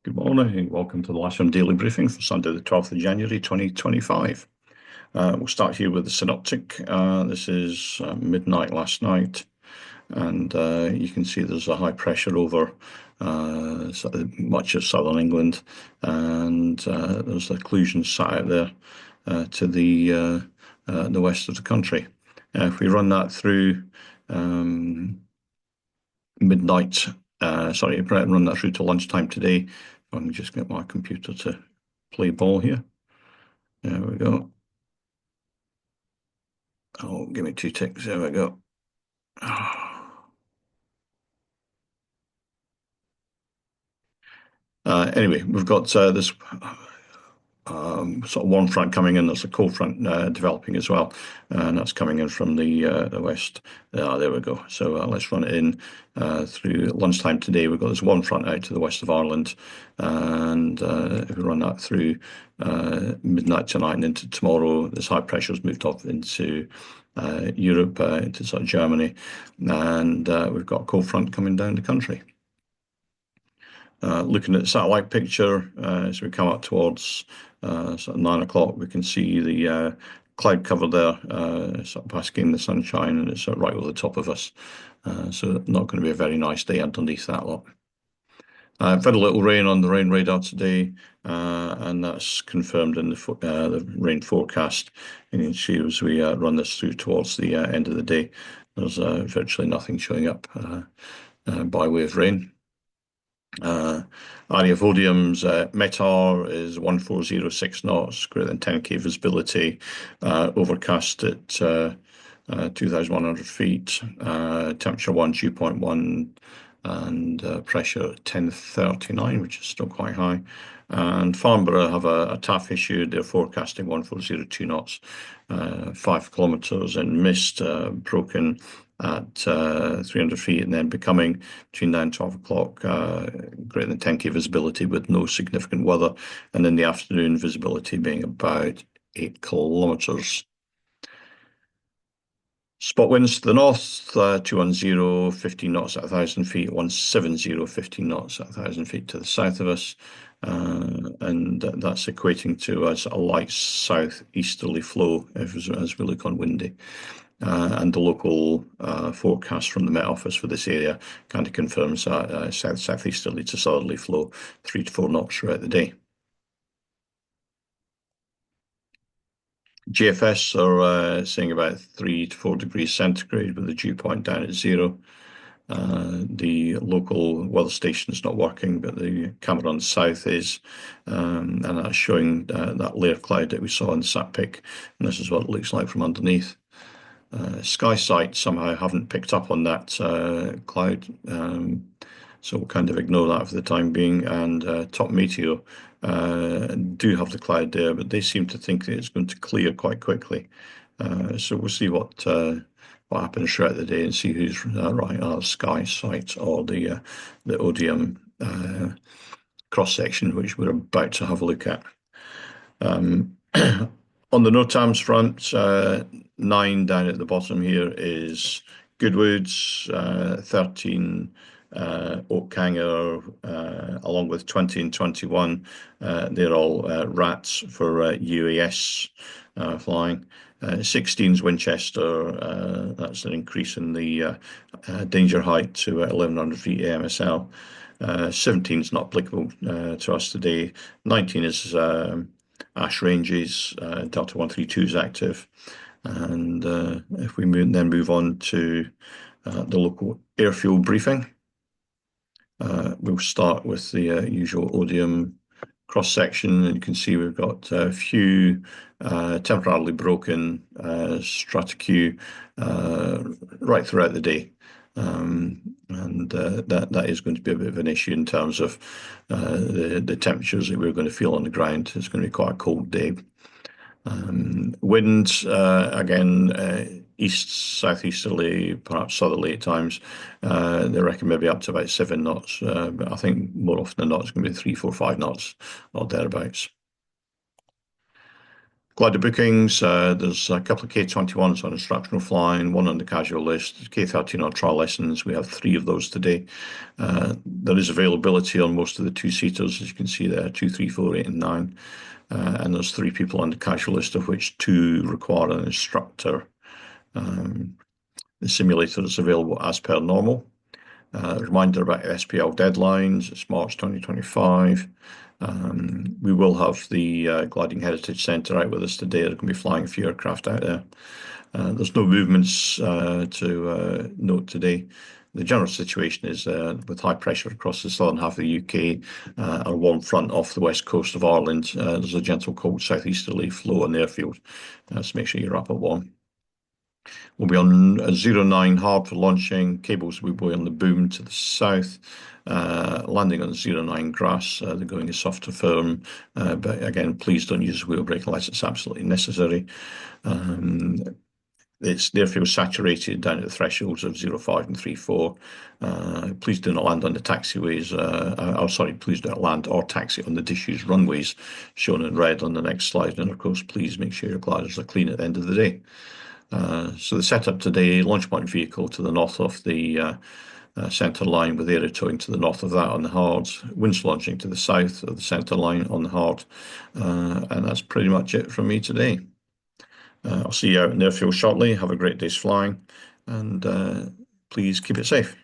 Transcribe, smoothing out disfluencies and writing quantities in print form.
Good morning and welcome to the Lasham Daily Briefing for Sunday, the 12th of January 2025. We'll start here with the synoptic. This is midnight last night, and you can see there's a high pressure over much of southern England, and there's occlusions sat out there to the west of the country. If we run that through midnight, run that through to lunchtime today. Let me just get my computer to play ball here. There we go. Oh, give me 2 ticks. There we go. Anyway, we've got this sort of warm front coming in. There's a cold front developing as well, and that's coming in from the west. There we go. So let's run it in through lunchtime today. We've got this warm front out to the west of Ireland, and if we run that through midnight tonight and into tomorrow, this high pressure's moved off into Europe, into sort of Germany, and we've got a cold front coming down the country. Looking at the satellite picture, as we come up towards sort of 9 o'clock, we can see the cloud cover there, sort of basking in the sunshine, and it's sort of right over the top of us. So not going to be a very nice day underneath that lot. Very little rain on the rain radar today, and that's confirmed in the rain forecast. And you can see as we run this through towards the end of the day, there's virtually nothing showing up by way of rain. Area Vodium's METAR is 1406 knots, greater than 10k visibility, overcast at 2,100 feet, temperature 1, dew point 1, and pressure 1039, which is still quite high. And Farnborough have a TAF issue. They're forecasting 1402 knots, 5 kilometres in mist, broken at 300 feet, and then becoming between 9 and 12 o'clock, greater than 10k visibility with no significant weather, and in the afternoon visibility being about 8 kilometres. Spot winds to the north, 210, 15 knots at 1,000 feet, 170, 15 knots at 1,000 feet to the south of us, and that's equating to a light southeasterly flow as we look on windy. And the local forecast from the Met Office for this area kind of confirms that southeasterly to southerly flow, 3 to 4 knots throughout the day. GFS are saying about 3 to 4 degrees centigrade with the dew point down at 0. The local weather station is not working, but the camera on the south is, and that's showing that layer cloud that we saw in the SatPic, and this is what it looks like from underneath. SkySight somehow haven't picked up on that cloud, so we'll kind of ignore that for the time being. And Top Meteo do have the cloud there, but they seem to think that it's going to clear quite quickly. So we'll see what happens throughout the day and see who's right, SkySight or the Odium cross section, which we're about to have a look at. On the NOTAMs front, 9 down at the bottom here is Goodwoods, 13 Oakhanger, along with 20 and 21. They're all RATs for UAS flying. 16's Winchester, that's an increase in the danger height to 1,100 feet AMSL. 17's not applicable to us today. 19 is Ash Ranges, Delta 132 is active. And if we move on to the local airfield briefing, we'll start with the usual Odium cross section. And you can see we've got a few temporarily broken strataQ right throughout the day. And that is going to be a bit of an issue in terms of the temperatures that we're going to feel on the ground. It's going to be quite a cold day. Winds, again, east, southeasterly, perhaps southerly at times. They reckon maybe up to about 7 knots, but I think more often than not it's going to be 3, 4, 5 knots or thereabouts. Glider bookings, there's a couple of K21s on instructional flying, one on the casual list, K13 on trial lessons. We have three of those today. There is availability on most of the two-seaters, as you can see there, 2, 3, 4, 8, and 9. And there's three people on the casual list, of which two require an instructor. The simulator is available as per normal. Reminder about SPL deadlines, it's March 2025. We will have the Gliding Heritage Centre out with us today. They're going to be flying a few aircraft out there. There's no movements to note today. The general situation is with high pressure across the southern half of the UK, a warm front off the west coast of Ireland. There's a gentle cold southeasterly flow on the airfield. So make sure you're up at warm. We'll be on 09 hard for launching. Cables will be on the boom to the south. Landing on 09 grass. The going is soft to firm. But again, please don't use wheel brake unless it's absolutely necessary. It's the airfield saturated down at the thresholds of 05 and 34. Please do not land on the taxiways. Please don't land or taxi on the disused runways shown in red on the next slide. And of course, please make sure your gliders are clean at the end of the day. So the setup today, launch point vehicle to the north of the centre line with aero towing to the north of that on the hard, winch launching to the south of the centre line on the hard. And that's pretty much it from me today. I'll see you out in the airfield shortly. Have a great day's flying and please keep it safe.